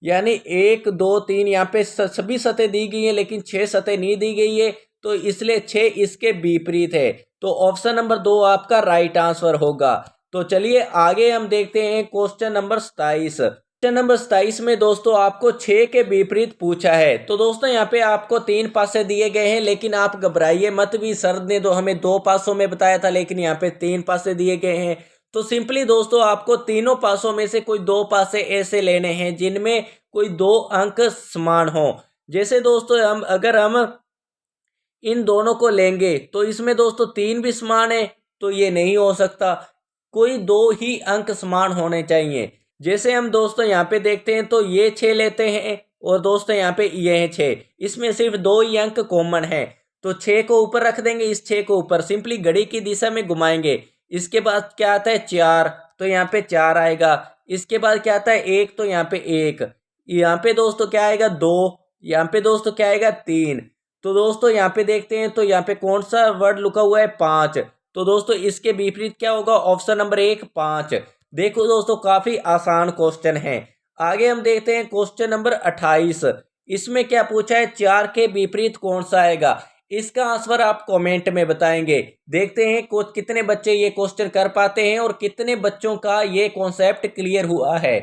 यानी 1 2 3 यहाँ पे सभी सतह दी गई है लेकिन 6 सतह नहीं दी गई है, तो इसलिए 6 इसके विपरीत है। तो ऑप्शन नंबर 2 आपका राइट आंसर होगा। तो चलिए आगे हम देखते हैं क्वेश्चन नंबर 27। क्वेश्चन नंबर 27 में दोस्तों आपको 6 के विपरीत पूछा है। तो दोस्तों यहाँ पे आपको 3 पासे दिए गए हैं, लेकिन आप घबराइए मत भी, सर ने तो हमें 2 पासों में बताया था लेकिन यहाँ पे 3 पासे दिए गए हैं। तो सिंपली दोस्तों आपको तीनों पासों में से कोई 2 पासे ऐसे लेने हैं जिनमें कोई 2 अंक समान हो। जैसे दोस्तों अगर हम इन दोनों को लेंगे तो इसमें दोस्तों 3 भी समान है, तो ये नहीं हो सकता। कोई 2 ही अंक समान होने चाहिए। जैसे हम दोस्तों यहाँ पे देखते हैं तो ये 6 लेते हैं और दोस्तों यहाँ पे ये है 6, इसमें सिर्फ 2 ही अंक कॉमन है। तो 6 को ऊपर रख देंगे, इस 6 को ऊपर सिंपली घड़ी की दिशा में घुमाएंगे। इसके बाद क्या आता है 4, तो यहाँ पे 4 आएगा। इसके बाद क्या आता है 1, तो यहाँ पे 1। यहाँ पे दोस्तों क्या आएगा 2, यहाँ पे दोस्तों क्या आएगा 3। तो दोस्तों यहाँ पे देखते हैं तो यहाँ पे कौन सा वर्ड लुका हुआ है 5। तो दोस्तों इसके विपरीत क्या होगा, ऑप्शन नंबर 1 5। देखो दोस्तों काफी आसान क्वेश्चन है। आगे हम देखते हैं क्वेश्चन नंबर 28। इसमें क्या पूछा है 4 के विपरीत कौन सा आएगा। इसका आंसर आप कमेंट में बताएंगे। देखते हैं कितने बच्चे ये क्वेश्चन कर पाते हैं और कितने बच्चों का ये कॉन्सेप्ट क्लियर हुआ है।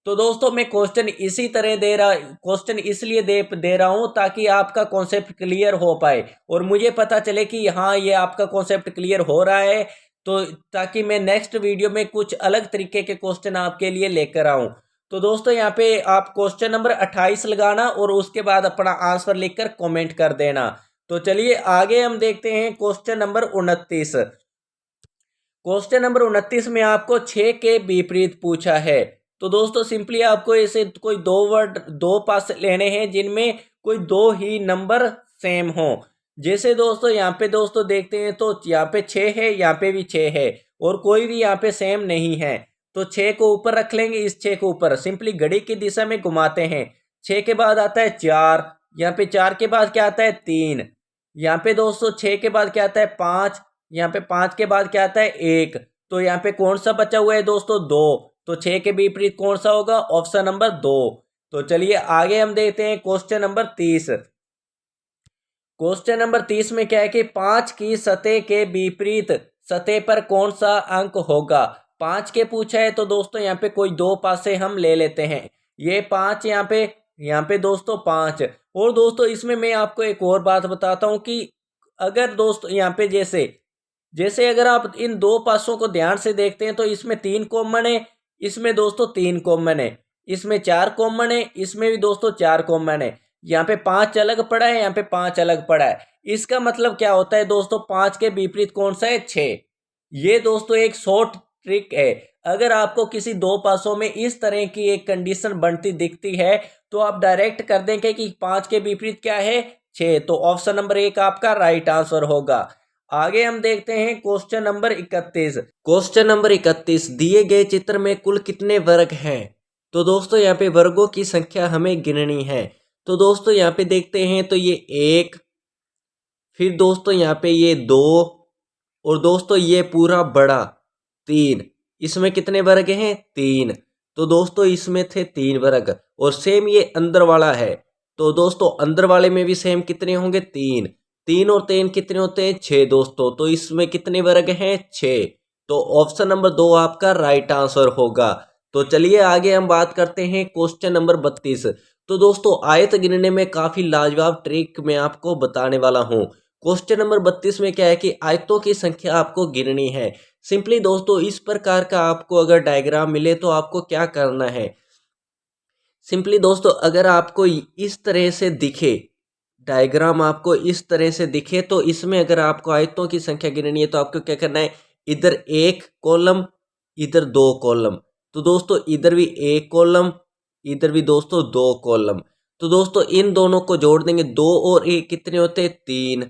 तो दोस्तों मैं क्वेश्चन इसी तरह क्वेश्चन इसलिए दे रहा हूं ताकि आपका कॉन्सेप्ट क्लियर हो पाए और मुझे पता चले कि हाँ ये आपका कॉन्सेप्ट क्लियर हो रहा है, तो ताकि मैं नेक्स्ट वीडियो में कुछ अलग तरीके के क्वेश्चन आपके लिए लेकर आऊं। तो दोस्तों यहाँ पे आप क्वेश्चन नंबर 28 लगाना और उसके बाद अपना आंसर लिखकर कमेंट कर देना। तो चलिए आगे हम देखते हैं क्वेश्चन नंबर 29। क्वेश्चन नंबर 29 में आपको 6 के विपरीत पूछा है। तो दोस्तों सिंपली आपको ऐसे कोई 2 पास लेने हैं जिनमें कोई 2 ही नंबर सेम हो। जैसे दोस्तों यहाँ पे दोस्तों देखते हैं तो यहाँ पे 6 है, यहाँ पे भी 6 है और कोई भी यहाँ पे सेम नहीं है। तो 6 को ऊपर रख लेंगे, इस 6 को ऊपर सिंपली घड़ी की दिशा में घुमाते हैं। 6 के बाद आता है 4, यहाँ पे 4 के बाद क्या आता है 3, यहाँ पे दोस्तों 6 के बाद क्या आता है 5, यहाँ पे 5 के बाद क्या आता है 1। तो यहाँ पे कौन सा बचा हुआ है दोस्तों 2। तो 6 के विपरीत कौन सा होगा, ऑप्शन नंबर 2। तो चलिए आगे हम देखते हैं क्वेश्चन नंबर 30। क्वेश्चन नंबर 30 में क्या है कि 5 की सतह के विपरीत सतह पर कौन सा अंक होगा। 5 के पूछा है तो दोस्तों यहाँ पे कोई 2 पासे हम ले लेते हैं। ये 5 यहाँ पे दोस्तों 5। और दोस्तों इसमें मैं आपको एक और बात बताता हूँ कि अगर दोस्तों यहाँ पे जैसे अगर आप इन 2 पासों को ध्यान से देखते हैं तो इसमें 3 कॉमन है, इसमें दोस्तों 3 कॉमन है, इसमें 4 कॉमन है, इसमें भी दोस्तों 4 कॉमन है। यहाँ पे 5 अलग पड़ा है, यहाँ पे 5 अलग पड़ा है। इसका मतलब क्या होता है दोस्तों 5 के विपरीत कौन सा है 6। ये दोस्तों एक शॉर्ट ट्रिक है। अगर आपको किसी 2 पासों में इस तरह की एक कंडीशन बनती दिखती है तो आप डायरेक्ट कर देंगे कि 5 के विपरीत क्या है 6। तो ऑप्शन नंबर 1 आपका राइट आंसर होगा। आगे हम देखते हैं क्वेश्चन नंबर 31। क्वेश्चन नंबर 31, दिए गए चित्र में कुल कितने वर्ग हैं। तो दोस्तों यहाँ पे वर्गों की संख्या हमें गिननी है। तो दोस्तों यहाँ पे देखते हैं तो ये 1, फिर दोस्तों यहाँ पे ये 2 और दोस्तों ये पूरा बड़ा 3। इसमें कितने वर्ग हैं 3। तो दोस्तों इसमें थे 3 वर्ग और सेम ये अंदर वाला है। तो दोस्तों अंदर वाले में भी सेम कितने होंगे 3। 3 और 3 कितने होते हैं 6 दोस्तों। तो इसमें कितने वर्ग हैं 6। तो ऑप्शन नंबर 2 आपका राइट आंसर होगा। तो चलिए आगे हम बात करते हैं क्वेश्चन नंबर 32। तो दोस्तों आयत गिनने में काफी लाजवाब ट्रिक मैं आपको बताने वाला हूँ। क्वेश्चन नंबर 32 में क्या है कि आयतों की संख्या आपको गिननी है। सिंपली दोस्तों इस प्रकार का आपको अगर डायग्राम मिले तो आपको क्या करना है, सिंपली दोस्तों अगर आपको इस तरह से दिखे, डायग्राम आपको इस तरह से दिखे, तो इसमें अगर आपको आयतों की संख्या गिननी है तो आपको क्या करना है, इधर एक कॉलम, इधर दो कॉलम। तो दोस्तों इधर भी एक कॉलम, इधर भी दोस्तों दो कॉलम। तो दोस्तों इन दोनों को जोड़ देंगे, दो और एक कितने होते हैं, तीन।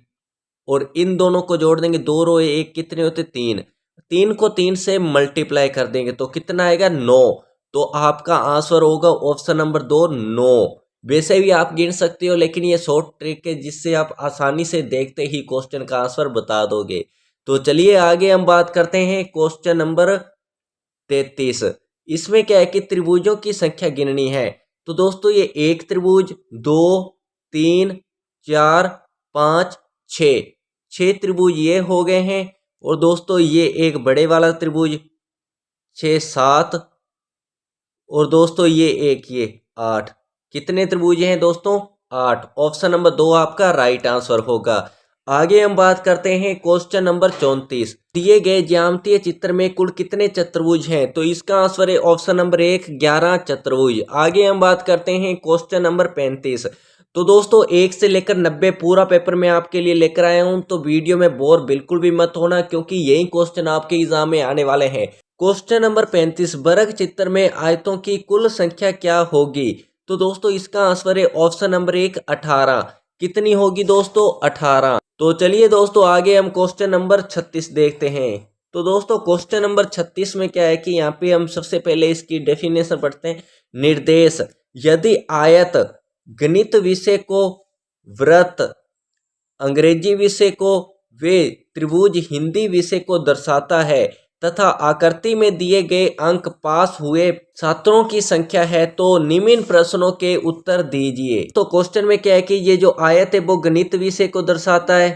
और इन दोनों को जोड़ देंगे, दो और एक कितने होते, तीन। तीन को तीन से मल्टीप्लाई कर देंगे तो कितना आएगा, 9। तो आपका आंसर होगा ऑप्शन नंबर 2, 9। वैसे भी आप गिन सकते हो, लेकिन ये शॉर्ट ट्रिक है जिससे आप आसानी से देखते ही क्वेश्चन का आंसर बता दोगे। तो चलिए आगे हम बात करते हैं क्वेश्चन नंबर 33। इसमें क्या है कि त्रिभुजों की संख्या गिननी है। तो दोस्तों ये एक त्रिभुज, 2, 3, 4, 5, 6, 6 त्रिभुज ये हो गए हैं। और दोस्तों ये एक बड़े वाला त्रिभुज 6, 7, और दोस्तों ये एक, ये 8। कितने त्रिभुज हैं दोस्तों, 8। ऑप्शन नंबर 2 आपका राइट आंसर होगा। आगे हम बात करते हैं क्वेश्चन नंबर 34। दिए गए ज्यामितीय चित्र में कुल कितने चतुर्भुज हैं, तो इसका आंसर है ऑप्शन नंबर 1, 11 चतुर्भुज। आगे हम बात करते हैं क्वेश्चन नंबर 35। तो दोस्तों 1 से लेकर 90 पूरा पेपर मैं आपके लिए लेकर आया हूं, तो वीडियो में बोर बिल्कुल भी मत होना, क्योंकि यही क्वेश्चन आपके एग्जाम में आने वाले हैं। क्वेश्चन नंबर 35, वर्ग चित्र में आयतों की कुल संख्या क्या होगी। तो दोस्तों इसका आंसर है ऑप्शन नंबर 1, 18। कितनी होगी दोस्तों, 18। तो चलिए दोस्तों आगे हम क्वेश्चन नंबर 36 देखते हैं। तो दोस्तों क्वेश्चन नंबर 36 में क्या है कि यहाँ पे हम सबसे पहले इसकी डेफिनेशन पढ़ते हैं। निर्देश, यदि आयत गणित विषय को, वृत्त अंग्रेजी विषय को, वे त्रिभुज हिंदी विषय को दर्शाता है तथा आकृति में दिए गए अंक पास हुए छात्रों की संख्या है, तो निम्न प्रश्नों के उत्तर दीजिए। तो क्वेश्चन में क्या है कि ये जो आयत है वो गणित विषय को दर्शाता है,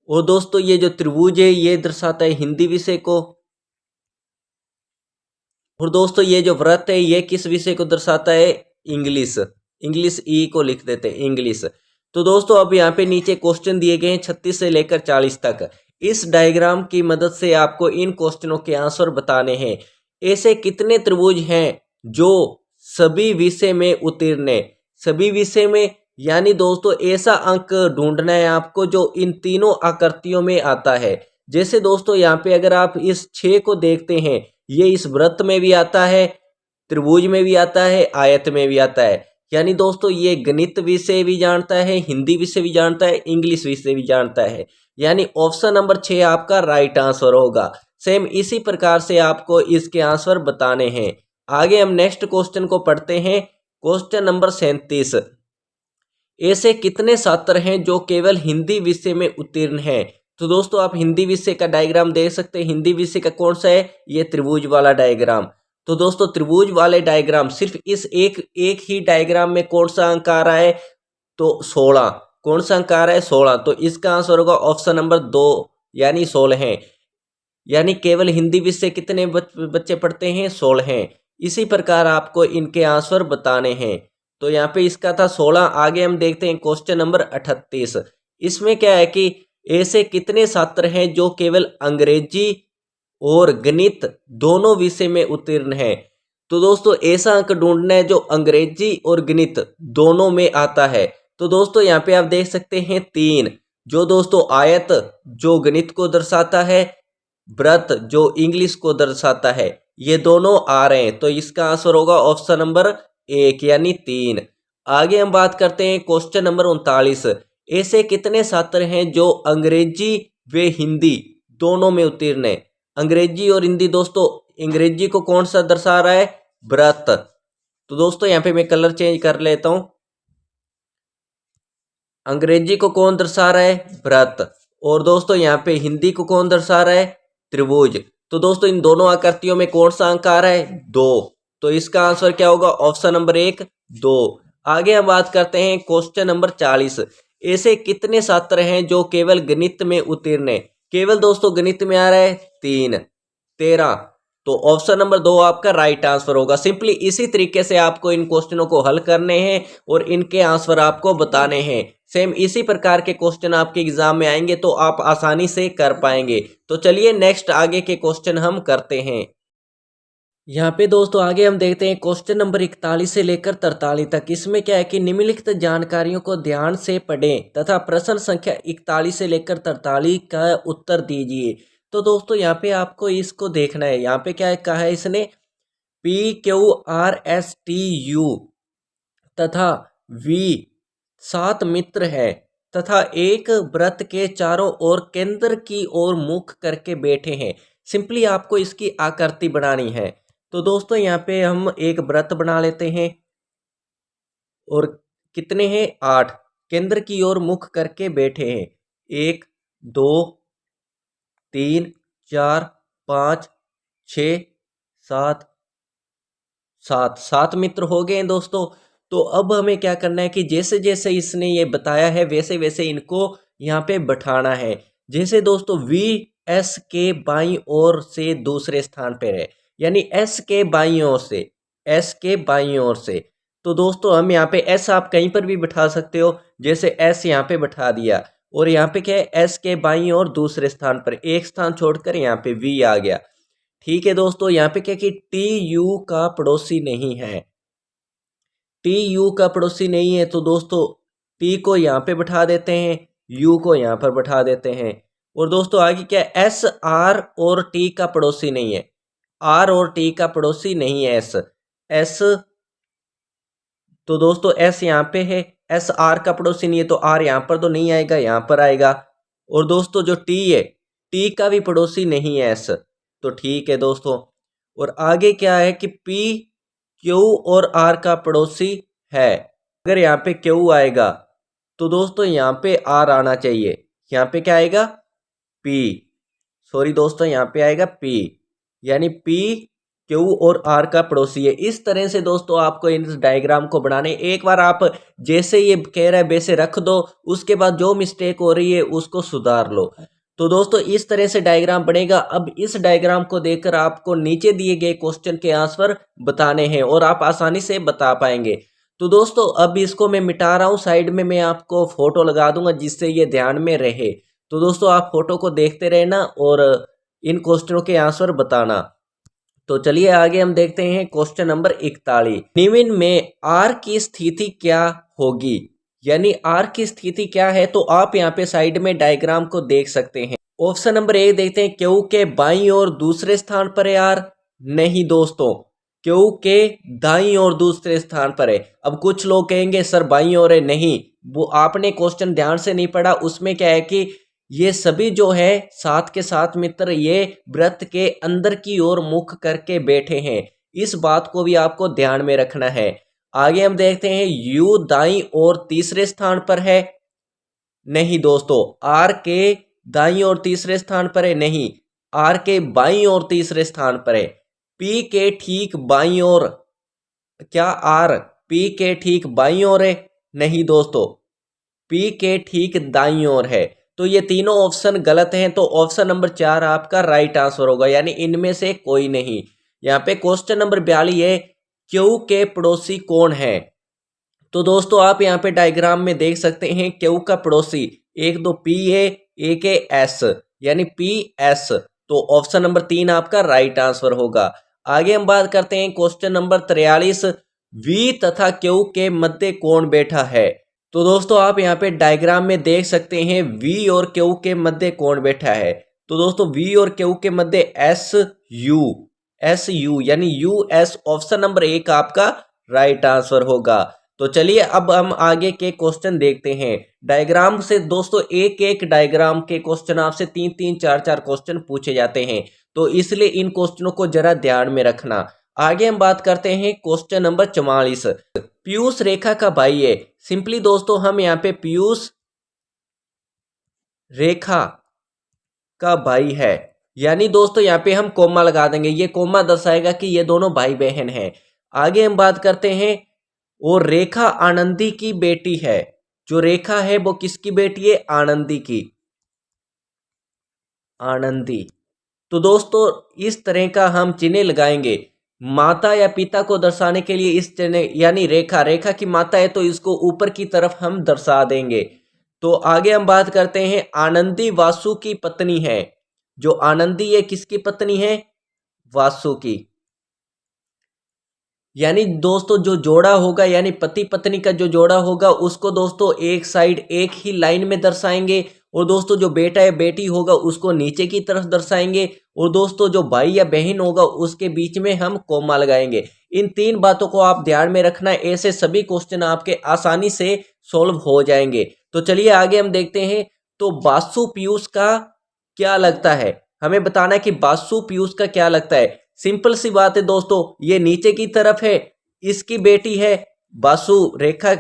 और दोस्तों ये जो त्रिभुज है ये दर्शाता है हिंदी विषय को, और दोस्तों ये जो वृत्त है ये किस विषय को दर्शाता है, इंग्लिश। इंग्लिश ई को लिख देते हैं, इंग्लिश। तो दोस्तों अब यहाँ पे नीचे क्वेश्चन दिए गए हैं 36 से लेकर 40 तक। इस डायग्राम की मदद से आपको इन क्वेश्चनों के आंसर बताने हैं। ऐसे कितने त्रिभुज हैं जो सभी विषय में उत्तीर्ण है, सभी विषय में, यानी दोस्तों ऐसा अंक ढूंढना है आपको जो इन तीनों आकृतियों में आता है। जैसे दोस्तों यहाँ पे अगर आप इस 6 को देखते हैं, ये इस वृत्त में भी आता है, त्रिभुज में भी आता है, आयत में भी आता है। यानी दोस्तों ये गणित विषय भी जानता है, हिंदी विषय भी जानता है, इंग्लिश विषय भी जानता है। यानी ऑप्शन नंबर 6 आपका राइट आंसर होगा। सेम इसी प्रकार से आपको इसके आंसर बताने हैं। आगे हम नेक्स्ट क्वेश्चन को पढ़ते हैं। Question number 37। ऐसे कितने छात्र हैं जो केवल हिंदी विषय में उत्तीर्ण हैं। तो दोस्तों आप हिंदी विषय का डायग्राम देख सकते हैं। हिंदी विषय का कौन सा है, ये त्रिभुज वाला डायग्राम। तो दोस्तों त्रिभुज वाले डायग्राम, सिर्फ इस एक ही डायग्राम में कौन सा अंक आ रहा है, तो 16। कौन सा अंक आ रहा है, 16। तो इसका आंसर होगा ऑप्शन नंबर 2, यानी 16 है। यानी केवल हिंदी विषय कितने बच्चे पढ़ते हैं, 16 हैं। इसी प्रकार आपको इनके आंसर बताने हैं। तो यहाँ पे इसका था 16। आगे हम देखते हैं क्वेश्चन नंबर 38। इसमें क्या है कि ऐसे कितने छात्र हैं जो केवल अंग्रेजी और गणित दोनों विषय में उत्तीर्ण हैं। तो दोस्तों ऐसा अंक ढूंढना है जो अंग्रेजी और गणित दोनों में आता है। तो दोस्तों यहाँ पे आप देख सकते हैं 3, जो दोस्तों आयत जो गणित को दर्शाता है, वृत्त जो इंग्लिश को दर्शाता है, ये दोनों आ रहे हैं। तो इसका आंसर होगा ऑप्शन नंबर 1, यानी 3। आगे हम बात करते हैं क्वेश्चन नंबर 39। ऐसे कितने छात्र हैं जो अंग्रेजी व हिंदी दोनों में उत्तीर्ण है। अंग्रेजी और हिंदी, दोस्तों अंग्रेजी को कौन सा दर्शा रहा है, वृत्त। तो दोस्तों यहाँ पे मैं कलर चेंज कर लेता हूं। अंग्रेजी को कौन दर्शा रहा है, वृत्त। और दोस्तों यहाँ पे हिंदी को कौन दर्शा रहा है, त्रिभुज। तो दोस्तों इन दोनों आकृतियों में कौन सा अंक आ रहा है, 2। तो इसका आंसर क्या होगा, ऑप्शन नंबर 1, 2। आगे हम बात करते हैं क्वेश्चन नंबर 40। ऐसे कितने छात्र हैं जो केवल गणित में उत्तीर्ण है। केवल दोस्तों गणित में आ रहा है 3, 13। तो ऑप्शन नंबर 2 आपका राइट आंसर होगा। सिंपली इसी तरीके से आपको इन क्वेश्चनों को हल करने हैं और इनके आंसर आपको बताने हैं। सेम इसी प्रकार के क्वेश्चन आपके एग्जाम में आएंगे तो आप आसानी से कर पाएंगे। तो चलिए नेक्स्ट आगे के क्वेश्चन हम करते हैं। यहाँ पे दोस्तों आगे हम देखते हैं क्वेश्चन नंबर 41 से लेकर 43 तक। इसमें क्या है कि निम्नलिखित जानकारियों को ध्यान से पढ़ें तथा प्रश्न संख्या 41 से लेकर 43 का उत्तर दीजिए। तो दोस्तों यहाँ पे आपको इसको देखना है। यहाँ पे क्या कहा है इसने, PQRSTU तथा V 7 मित्र है तथा एक व्रत के चारों ओर केंद्र की ओर मुख करके बैठे हैं। सिंपली आपको इसकी आकृति बनानी है। तो दोस्तों यहाँ पे हम एक व्रत बना लेते हैं और कितने हैं 8, केंद्र की ओर मुख करके बैठे हैं। 1 2 3 4 5 6 7 7 मित्र हो गए हैं दोस्तों। तो अब हमें क्या करना है कि जैसे जैसे इसने ये बताया है वैसे वैसे इनको यहाँ पे बैठाना है। जैसे दोस्तों VS के बाईं ओर से दूसरे स्थान पर है, यानी S के बाईं ओर से, S के बाईं ओर से। तो दोस्तों हम यहाँ पे S आप कहीं पर भी बैठा सकते हो, जैसे S यहाँ पे बैठा दिया और यहाँ पे क्या है S के बाईं ओर दूसरे स्थान पर, एक स्थान छोड़कर यहाँ पे V आ गया। ठीक है दोस्तों, यहाँ पे क्या कि TU का पड़ोसी नहीं है, TU का पड़ोसी नहीं है। तो दोस्तों T को यहाँ पे बैठा देते हैं, U को यहाँ पर बैठा देते हैं। और दोस्तों आगे क्या है, S R और T का पड़ोसी नहीं है, R और T का पड़ोसी नहीं है S। तो दोस्तों S यहाँ पे है, S R का पड़ोसी नहीं है तो R यहाँ पर तो नहीं आएगा, यहाँ पर आएगा। और दोस्तों जो T है, T का भी पड़ोसी नहीं है S, तो ठीक है दोस्तों। और आगे क्या है कि P Q और R का पड़ोसी है। अगर यहाँ पे Q आएगा तो दोस्तों यहाँ पे R आना चाहिए, यहाँ पे क्या आएगा P, सॉरी दोस्तों यहाँ पे आएगा P, यानी P Q और R का पड़ोसी है। इस तरह से दोस्तों आपको इस डायग्राम को बनाने, एक बार आप जैसे ये कह रहा है वैसे रख दो, उसके बाद जो मिस्टेक हो रही है उसको सुधार लो। तो दोस्तों इस तरह से डायग्राम बनेगा। अब इस डायग्राम को देखकर आपको नीचे दिए गए क्वेश्चन के आंसर बताने हैं और आप आसानी से बता पाएंगे। तो दोस्तों अब इसको मैं मिटा रहा हूँ, साइड में मैं आपको फोटो लगा दूंगा जिससे ये ध्यान में रहे। तो दोस्तों आप फोटो को देखते रहना और इन क्वेश्चनों के आंसर बताना। तो चलिए आगे हम देखते हैं क्वेश्चन नंबर 41। निम्न में R की स्थिति क्या होगी, यानी R की स्थिति क्या है। तो आप यहाँ पे साइड में डायग्राम को देख सकते हैं। ऑप्शन नंबर ए देखते हैं, Q के बाईं ओर दूसरे स्थान पर है R। नहीं दोस्तों, Q के दाईं ओर दूसरे स्थान पर है। अब कुछ लोग कहेंगे सर बाईं ओर है, नहीं, वो आपने क्वेश्चन ध्यान से नहीं पढ़ा। उसमें क्या है कि ये सभी जो है 7 के 7 मित्र ये व्रत के अंदर की ओर मुख करके बैठे हैं। इस बात को भी आपको ध्यान में रखना है। आगे हम देखते हैं, U दाईं ओर तीसरे स्थान पर है। नहीं दोस्तों, R के दाईं ओर तीसरे स्थान पर है, नहीं, R के बाईं ओर तीसरे स्थान पर है। P के ठीक बाईं ओर, क्या R P के ठीक बाईं ओर है? नहीं दोस्तों, P के ठीक दाईं ओर है। तो ये तीनों ऑप्शन गलत हैं। तो ऑप्शन नंबर 4 आपका राइट आंसर होगा, यानी इनमें से कोई नहीं। यहाँ पे क्वेश्चन नंबर 42 है, Q के पड़ोसी कौन है। तो दोस्तों आप यहाँ पे डायग्राम में देख सकते हैं Q का पड़ोसी एक दो P है, एक है S, यानी PS। तो ऑप्शन नंबर 3 आपका राइट आंसर होगा। आगे हम बात करते हैं क्वेश्चन नंबर 43, V तथा Q के मध्य कौन बैठा है। तो दोस्तों आप यहाँ पे डायग्राम में देख सकते हैं V और Q के मध्य कौन बैठा है। तो दोस्तों V और Q के मध्य SU यानी US, ऑप्शन नंबर 1 आपका राइट आंसर होगा। तो चलिए अब हम आगे के क्वेश्चन देखते हैं। डायग्राम से दोस्तों एक एक डायग्राम के क्वेश्चन आपसे 3-3 4-4 क्वेश्चन पूछे जाते हैं, तो इसलिए इन क्वेश्चनों को जरा ध्यान में रखना। आगे हम बात करते हैं क्वेश्चन नंबर 44। पीयूष रेखा का भाई है। सिंपली दोस्तों हम यहाँ पे पीयूष रेखा का भाई है, यानी दोस्तों यहाँ पे हम कोमा लगा देंगे। ये कोमा दर्शाएगा कि ये दोनों भाई बहन हैं। आगे हम बात करते हैं, और रेखा आनंदी की बेटी है। जो रेखा है वो किसकी बेटी है? आनंदी की, आनंदी। तो दोस्तों इस तरह का हम चिन्ह लगाएंगे माता या पिता को दर्शाने के लिए। इस चिन्ह यानी रेखा की माता है तो इसको ऊपर की तरफ हम दर्शा देंगे। तो आगे हम बात करते हैं, आनंदी वासु की पत्नी है। जो आनंदी है किसकी पत्नी है? वासु की। यानी दोस्तों जो जोड़ा होगा, यानी पति पत्नी का जो जोड़ा होगा उसको दोस्तों एक साइड एक ही लाइन में दर्शाएंगे, और दोस्तों जो बेटा या बेटी होगा उसको नीचे की तरफ दर्शाएंगे, और दोस्तों जो भाई या बहन होगा उसके बीच में हम कोमा लगाएंगे। इन 3 बातों को आप ध्यान में रखना, ऐसे सभी क्वेश्चन आपके आसानी से सॉल्व हो जाएंगे। तो चलिए आगे हम देखते हैं। तो बासु पीयूष का क्या लगता है? हमें बताना है कि बासु पीयूष का क्या लगता है। सिंपल सी बात है दोस्तों, ये नीचे की तरफ है, इसकी बेटी है बासु, रेखा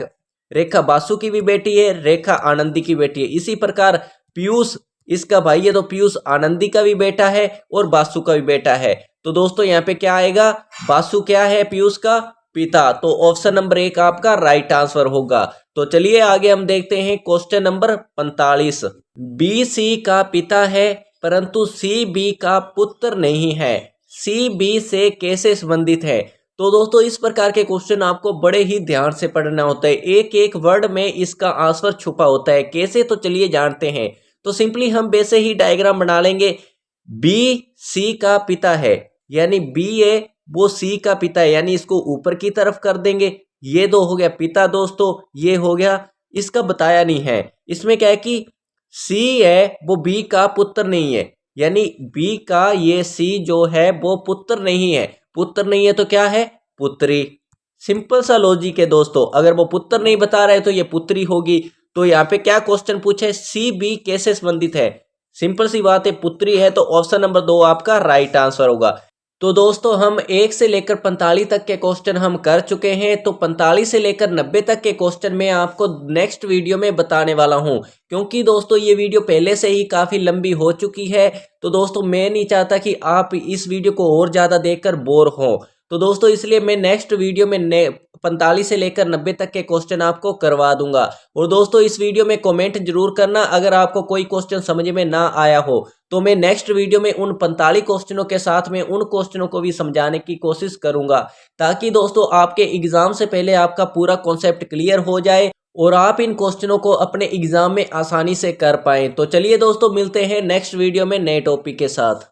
रेखा बासु की भी बेटी है, रेखा आनंदी की बेटी है। इसी प्रकार पीयूष इसका भाई है, तो पीयूष आनंदी का भी बेटा है और बासु का भी बेटा है। तो दोस्तों यहाँ पे क्या आएगा? बासु क्या है? पीयूष का पिता। तो ऑप्शन नंबर 1 आपका राइट आंसर होगा। तो चलिए आगे हम देखते हैं क्वेश्चन नंबर 45। बी सी का पिता है परंतु सी बी का पुत्र नहीं है, सी बी से कैसे संबंधित है? तो दोस्तों इस प्रकार के क्वेश्चन आपको बड़े ही ध्यान से पढ़ना होता है, एक एक वर्ड में इसका आंसर छुपा होता है। कैसे? तो चलिए जानते हैं। तो सिंपली हम वैसे ही डायग्राम बना लेंगे। बी सी का पिता है, यानी बी है वो सी का पिता है, यानी इसको ऊपर की तरफ कर देंगे। ये दो हो गया पिता दोस्तों, ये हो गया, इसका बताया नहीं है। इसमें क्या है कि सी है वो बी का पुत्र नहीं है, यानी बी का ये सी जो है वो पुत्र नहीं है। पुत्र नहीं है तो क्या है? पुत्री। सिंपल सा लॉजिक है दोस्तों, अगर वो पुत्र नहीं बता रहा है तो ये पुत्री होगी। तो यहाँ पे क्या क्वेश्चन पूछे? सी बी कैसे संबंधित है? सिंपल सी बात है, पुत्री है, तो ऑप्शन नंबर 2 आपका राइट आंसर होगा। तो दोस्तों हम 1 से लेकर 45 तक के क्वेश्चन हम कर चुके हैं। तो 45 से लेकर 90 तक के क्वेश्चन मैं आपको नेक्स्ट वीडियो में बताने वाला हूं, क्योंकि दोस्तों ये वीडियो पहले से ही काफ़ी लंबी हो चुकी है। तो दोस्तों मैं नहीं चाहता कि आप इस वीडियो को और ज़्यादा देखकर बोर हो। तो दोस्तों इसलिए मैं नेक्स्ट वीडियो में 45 से लेकर 90 तक के क्वेश्चन आपको करवा दूंगा। और दोस्तों इस वीडियो में कमेंट जरूर करना अगर आपको कोई क्वेश्चन समझ में ना आया हो, तो मैं नेक्स्ट वीडियो में उन 45 क्वेश्चनों के साथ में उन क्वेश्चनों को भी समझाने की कोशिश करूंगा, ताकि दोस्तों आपके एग्जाम से पहले आपका पूरा कॉन्सेप्ट क्लियर हो जाए और आप इन क्वेश्चनों को अपने एग्जाम में आसानी से कर पाएं। तो चलिए दोस्तों मिलते हैं नेक्स्ट वीडियो में नए टॉपिक के साथ।